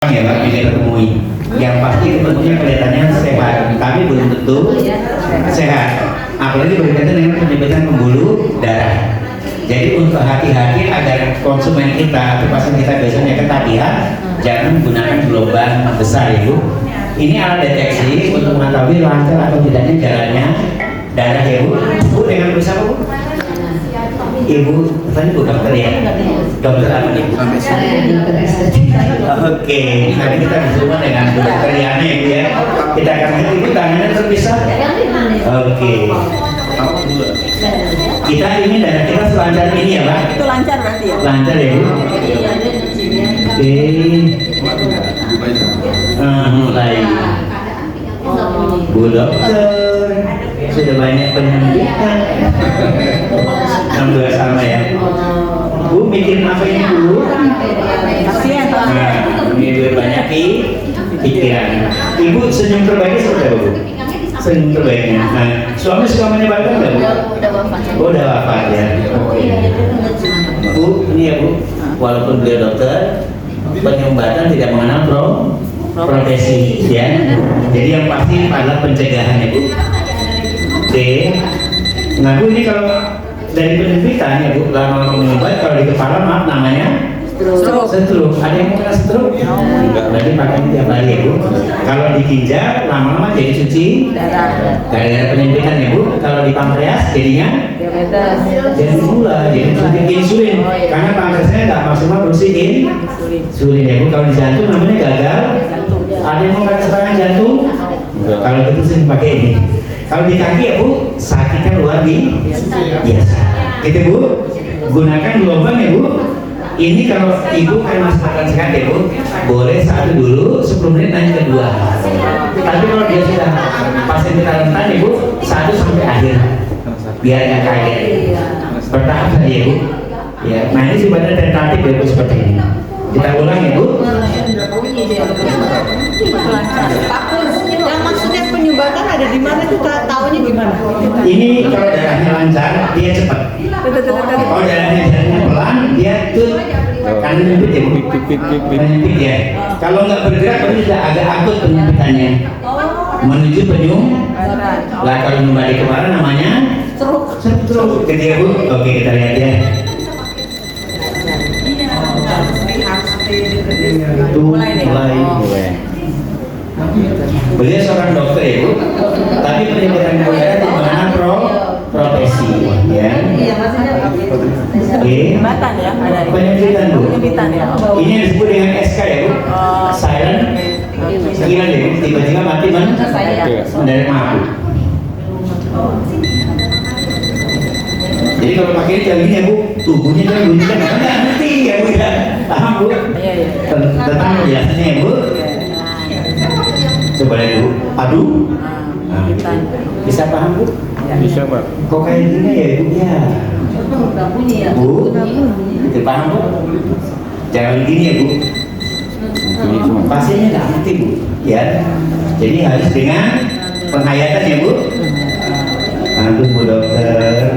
Ya Pak, yang kita temui yang pasti bentuknya kelihatannya sehat, tapi belum tentu sehat, apalagi berkaitan dengan penyempitan pembuluh darah. Jadi untuk hati-hati agar konsumen kita atau pasien kita biasanya ketagihan, jangan menggunakan gelombang besar Ibu. Ini alat deteksi untuk mengetahui lancar atau tidaknya jalannya darah ya Bu. Bu dengan bersama Bu? Ibu, tadi Bu dokter ya? Dokter apa nih Bu? Oke, nanti kita bersama dengan Bu dokter Yana Ibu ya. Kita akan lihat Ibu tangannya terpisah. Oke. Kita ini darah kita selancar ini ya Pak? Itu lancar berarti ya? Lancar ya Bu? Oke. Mulai. Bu dokter sudah banyak penyembuhan. Alhamdulillah sama ya. Bu mikirin apa ini dulu? Pasien. Nah, ini banyak pikiran. Ibu senyum terbaiknya seperti apa Bu? Senyum terbaiknya. Nah, suami suka menyebarkan nggak Bu? Udah wafat. Oh, udah wafat ya. Oke. Bu, ini ya Bu. Walaupun beliau dokter, penyumbatan tidak mengenal profesi ya. Jadi yang pasti adalah pencegahan ya Bu. Oke. Nah Bu, ini kalau dari penyempitan ya Bu, lama-lama menyumbat, kalau di kepala maaf namanya stroke. Ada yang kena stroke? Enggak, berarti pakai tiap hari ya Bu. Kalau di ginjal lama-lama jadi cuci gara-gara penyempitan ya Bu. Kalau di pankreas jadinya jadi gula, jadi suntik insulin. Karena pankreasnya nggak maksimal produksi insulin ya Bu. Kalau di jantung namanya gagal. Ada yang mau pakai serangan jantung? Kalau gitu sering pakai ini. Kalau di kaki ya Bu, sakitnya luar biasa. Gitu Bu, gunakan gelombang ya Bu. Ini kalau Ibu kan masih makan sehat ya Bu, boleh satu dulu, 10 menit nanti kedua. Tapi kalau dia sudah pasien kita rentan ya Bu, 1 sampai akhir, biar nggak kaget. Bertahap saja ya Bu. Ya, nah ini sebenarnya tentatif ya Bu seperti ini. Kita ulang ya Bu. Yang maksudnya penyumbatan ada di mana tuh? Taunya gimana? Ini kalau darahnya lancar, dia cepat. Kalau darahnya pelan, dia tuh kan menyempit ya Bu. Menyempit ya. Kalau nggak bergerak, berarti sudah agak akut penyempitannya. Menuju penyumbatan. Lah kalau nyumbat di kepala namanya stroke. Gitu ya Bu. Oke, kita lihat ya. Mulai. Beliau seorang dokter ya Bu, tapi penyempitan pembuluh darah tidak mengenal profesi ya. Penyumbatan ya? Ada Penyempitan Bu. penyempitan ya? Ini yang disebut dengan SK ya Bu. Silent kira deh, tiba-tiba mati mendadak mabuk. Jadi kalau pakai ini jangan gini ya Bu, tubuhnya kan bunyikan, nggak ngerti ya Bu ya. Paham Bu? Tentang penjelasannya ya Bu. Coba lihat Bu, aduh. Nah, bisa paham Bu? Bisa Pak. Kok kayak gini ya Bu ya? Bu, itu paham Bu? Jangan gini ya Bu. Pasiennya nggak ngerti Bu, ya. Jadi harus dengan penghayatan ya Bu. Aduh Bu dokter,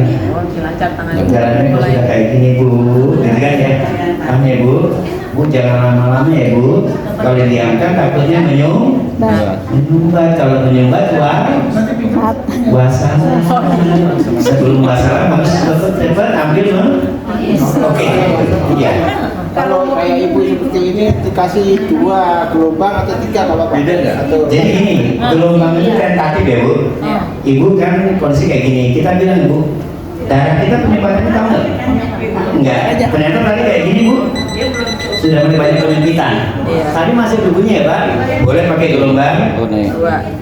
jalannya kok sudah kayak gini Bu, gitu kan ya? Paham ya Bu? Bu jangan lama-lama ya Bu. Kalau didiamkan takutnya menyumbat. Kalau menyumbat wassalam. Sebelum wassalam harus cepat ambil Oke, ya. Kalau kayak ibu seperti ini dikasih 2 gelombang atau 3 kalau Pak? Beda nggak? Atau Jadi ini gelombang itu tentatif ya Bu. Ibu kan kondisi kayak gini. Kita bilang Bu, darah kita penyebarannya tahu nggak? Enggak. Ternyata tadi kayak gini Bu. Sudah mulai banyak penyempitan. Tadi masih tubuhnya ya Pak. Boleh pakai gelombang?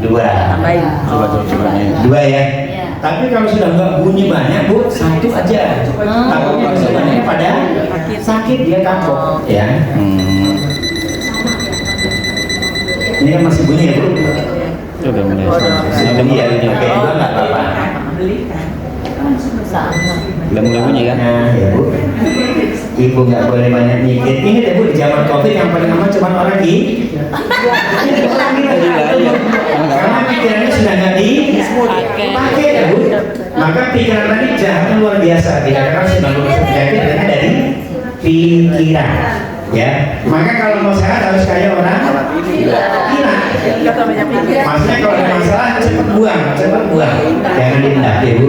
Dua. Tambahin. Dua ya. Tapi kalau sudah nggak bunyi banyak Bu, 1 aja. Takutnya sebenarnya pada sakit dia kapok ya. Ini kan masih bunyi ya Bu. Sudah mulai. Sudah bunyi ya. Oke, nggak apa-apa. Udah mulai bunyi kan? Nah, ya Bu. Ibu nggak boleh banyak mikir. Ini deh Bu, di zaman COVID yang paling aman cuma orang karena pikirannya sudah nggak dipakai ya Bu. Maka pikiran tadi jahatnya luar biasa. Dikatakan 90% penyakit adalah dari pikiran. Ya, maka kalau mau sehat harus kayak orang gila. Maksudnya kalau ada masalah cepat buang, jangan dendam ya Bu.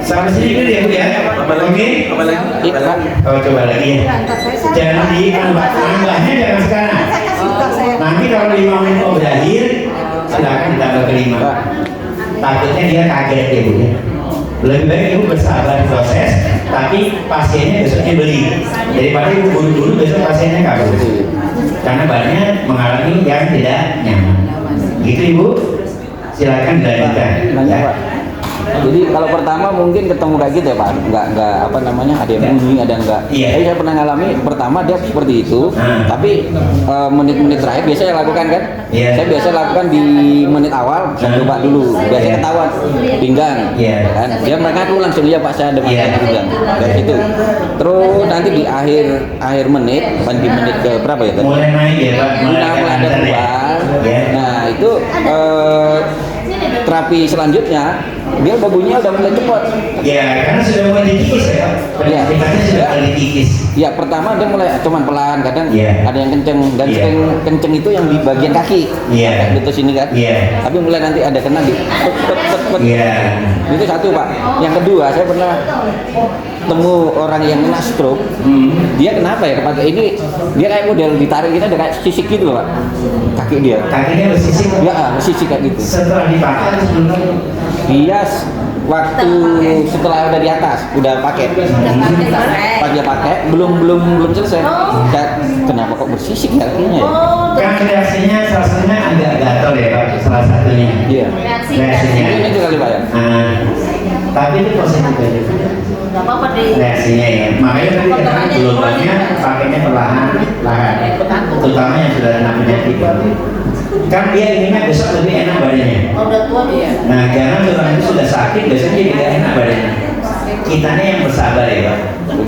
Sampai sini dulu ya Bu ya. Oke. Oh coba lagi ya. Jangan nambahnya jangan sekarang. Nanti kalau 5 menit mau berakhir, silakan ditambah ke 5. Takutnya dia kaget ya Bu ya. Lebih baik ibu bersabar proses, tapi pasiennya besoknya beli daripada ibu buru-buru besok pasiennya kabur, karena banyak mengalami yang tidak nyaman. Gitu ibu, silakan dilanjutkan. Ya. Jadi kalau pertama mungkin ketemu kayak gitu ya Pak, nggak apa namanya, ada yang bunyi, ada yang enggak. Iya. Tapi saya pernah ngalami pertama dia seperti itu, tapi menit-menit terakhir biasa saya lakukan kan. Iya. Saya biasa lakukan di menit awal, saya coba dulu. Biasanya ketahuan pinggang, Iya. kan. Dia mereka tuh langsung ya Pak saya dengan Iya. pinggang dari situ. Terus nanti di akhir menit, di menit ke berapa ya tadi? Mulai naik ya Pak, Mulai ada lancar ya. keluar. Ya. Nah itu terapi selanjutnya dia udah bunyinya udah mulai cepat. Ya, karena sudah mulai dikikis ya Pak. Iya. Penyakitnya sudah mulai dikikis. Ya pertama dia mulai cuman pelan, kadang Iya. ada yang kenceng dan Iya. sering kenceng itu yang di bagian kaki. Iya. Gitu sini kan. Iya. Tapi mulai nanti ada kena di pet. Iya. Itu satu Pak. Yang kedua saya pernah temu orang yang kena stroke. Dia kenapa ya kepakai ini? Dia kayak model ditarik kita ada kayak sisik gitu Pak. Kaki dia. Kakinya bersisik. Ya sisik kayak gitu. Setelah dipakai atau sebelumnya? Dia waktu setelah udah di atas udah pakai pas dia pakai belum selesai. Kenapa kok bersisik ya kakinya ya? Kan reaksinya salah satunya agak gatel ya Pak, salah satunya. Iya. Reaksinya. Ini itu kali Pak ya. Tapi itu proses juga Gak apa-apa deh. reaksinya ya. Makanya tadi kata gelombangnya pakainya perlahan, terutama yang sudah kena penyakit. Kan dia inginnya besok lebih enak badannya. Udah tua dia. Nah, jangan orang itu sudah sakit besok dia tidak enak badannya. Kitanya yang bersabar ya Pak.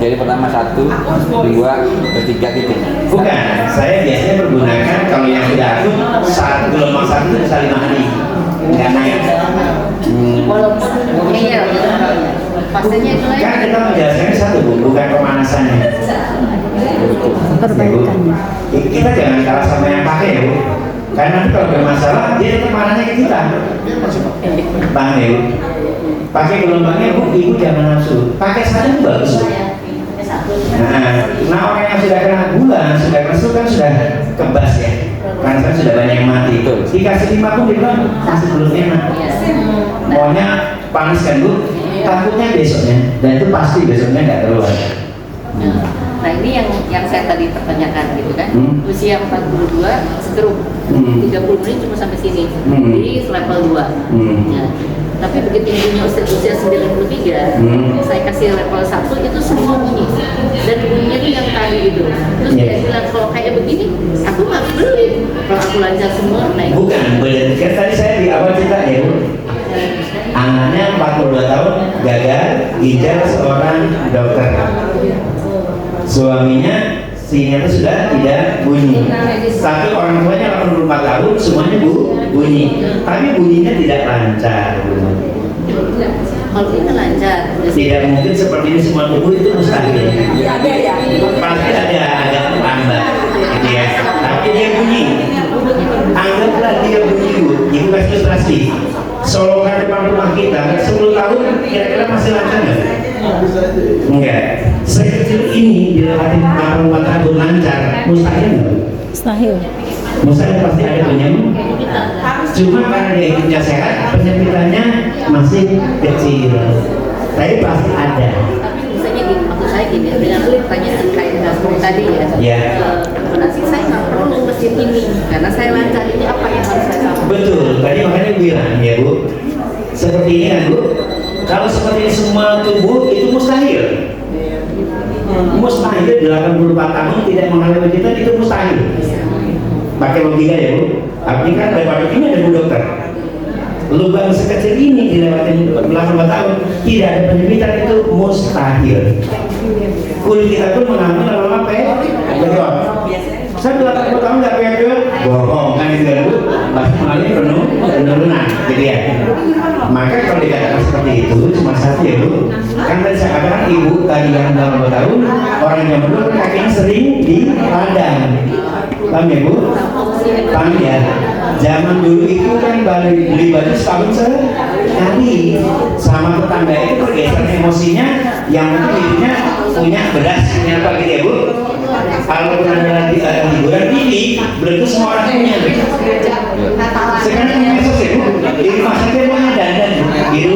Jadi pertama 1, 2, 3 gitu. Bukan, saya biasanya pergunakan kalau yang sudah akut gelombang 1 itu bisa 5 hari nggak naik. Walaupun iya, pasiennya itu Kan kita menjelaskan satu Bu, bukan pemanasannya. perbaikannya. Ya, kita jangan kalah sama yang pakai ya Bu. Karena nanti kalau bermasalah dia tetap marahnya ke kita. Paham ya Bu? Pakai gelombangnya Bu, ibu jangan nafsu. Pakai saja itu bagus. Nah orang yang sudah kena gula, sudah kena stroke kan sudah kebas ya. Karena kan sudah banyak yang mati. Dikasih 5 pun dia bilang masih belum enak. Maunya panas kan Bu? Takutnya besoknya, dan itu pasti besoknya nggak keluar. Nah ini yang saya tadi pertanyakan gitu kan, usia 42 stroke, 30 menit cuma sampai sini, jadi level 2. Ya. Tapi begitu ibunya usia 93, saya kasih level 1 itu semua bunyi, dan bunyinya itu yang tadi itu. Terus dia bilang kalau kayak begini, aku nggak beli, kalau aku lancar semua naik. Bukan, kan tadi saya di awal cerita ya Bu. Anaknya 42 tahun gagal ginjal seorang dokter. Suaminya sinyalnya sudah tidak bunyi. Tapi orang tuanya 84 tahun semuanya bunyi. Tapi bunyinya tidak lancar. Kalau ini lancar. Tidak mungkin seperti ini semua tubuh itu mustahil. Ada ya. Pasti ada agak lambat, gitu ya. Tapi dia bunyi. Anggaplah dia bunyi Bu. Ibu kasih ilustrasi. Solokan depan rumah kita 10 tahun kira-kira masih lancar nggak? Enggak. Sekecil ini dilewati 44 tahun lancar, mustahil nggak? Mustahil. Mustahil pasti ada penyempitan. Cuma karena dia hidupnya sehat, penyempitannya masih kecil. Tapi pasti ada. Tapi misalnya gini, maksud saya gini, dengan pertanyaan kayak Gaston tadi ya, Ya. nasi saya nggak perlu mesin ini, karena saya lancar ini apa yang harus saya lakukan? Betul, tadi makanya bilang ya Bu, seperti ini kan Bu, kalau seperti ini semua tubuh itu mustahil. Mustahil 84 tahun tidak mengalami kita itu mustahil. Pakai logika ya Bu, artinya kan daripada ini ada Bu dokter. Lubang sekecil ini dilewati 84 tahun tidak ada penyempitan itu mustahil. Kulit kita pun mengalami lama-lama saya 80 tahun nggak punya duit, bohong kan itu kan Bu, pasti mengalami penurunan, gitu ya. Maka kalau dikatakan seperti itu cuma satu ya Bu, kan tadi saya katakan ibu tadi yang 80 tahun, orang yang dulu kakinya sering di ladang, paham ya Bu? Paham ya? Zaman dulu itu kan beli baju setahun sekali, sama tetangga itu bergeser emosinya, yang mungkin ibunya punya beras, punya apa gitu ya Bu. Kalau ada hiburan ini, berarti semua orang punya. Sekarang punya medsos ya Bu, di rumah saja mau dandan gitu,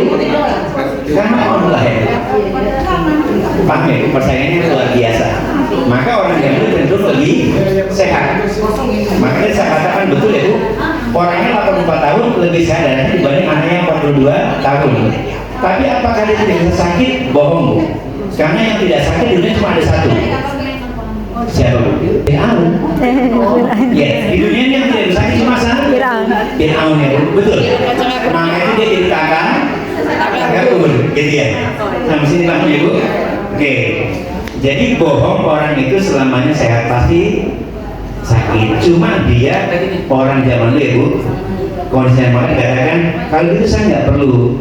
karena online. Paham ya? Persaingannya luar biasa. Maka orang yang itu cenderung lebih sehat. Makanya saya katakan betul ya Bu, orangnya 84 tahun lebih sehat darahnya dibanding anaknya 42 tahun. Tapi apakah dia tidak bisa sakit? Bohong Bu. Karena yang tidak sakit di dunia cuma ada satu. Siapa Bu? Fir'aun. Ya, di dunia ini yang tidak bisa sakit cuma satu. Fir'aun ya Bu. Betul. Makanya dia jadi kakak kubur, gitu ya. Sampai sini paham ya Bu? Oke. Jadi bohong orang itu selamanya sehat, pasti sakit. Cuma dia orang zaman dulu ya Bu, kondisinya makanya dikatakan kalau gitu saya nggak perlu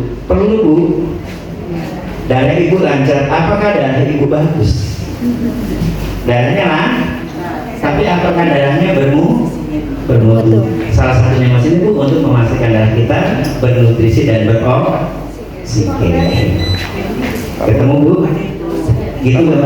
Bu, darah ibu lancar. Apakah darah ibu bagus? Darahnya lah, tapi apakah darahnya bermutu? Salah satunya Mas ini Bu untuk memastikan darah kita bernutrisi dan beroksigen. Ketemu Bu? Gitu.